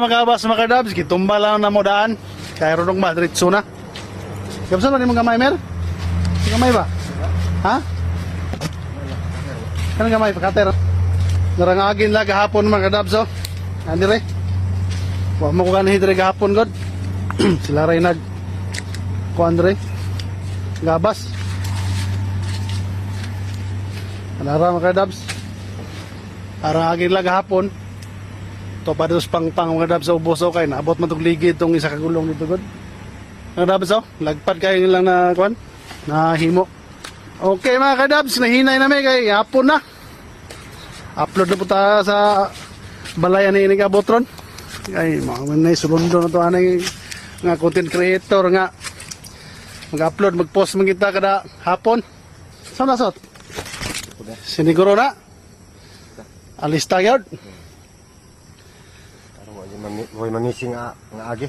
Magabas mga kadabs, gitumba lang na mo daan. Kaya ronong madritso na. Kapsan ba ni mga gamay, Mer? Yung gamay ba? Ha? Kanang gamay, pakater. Narangagin lang gahapon mga kadabs, oh. Andi re. Huwag mo ko kanahid re gahapon, God. Sila rin kuhan re. Gabas. Anara mga kadabs. Arangagin lang gahapon. To pa dos pang mga dabs sa ubos okay na abot man tog ligid tong isa ka gulong dito god. Mga dabs lagpad kayo lang na kuan na himo. Okay mga kadabs, nahinay na may kay hapon na. Upload na po ta sa balayan ni inig abotron. Ay mga manay sulundo na to anay nga content creator nga mag-upload mag-post man kita kada hapon. Saan nasot? Siniguro na. Alista gyud. Huwag mangising nga agi.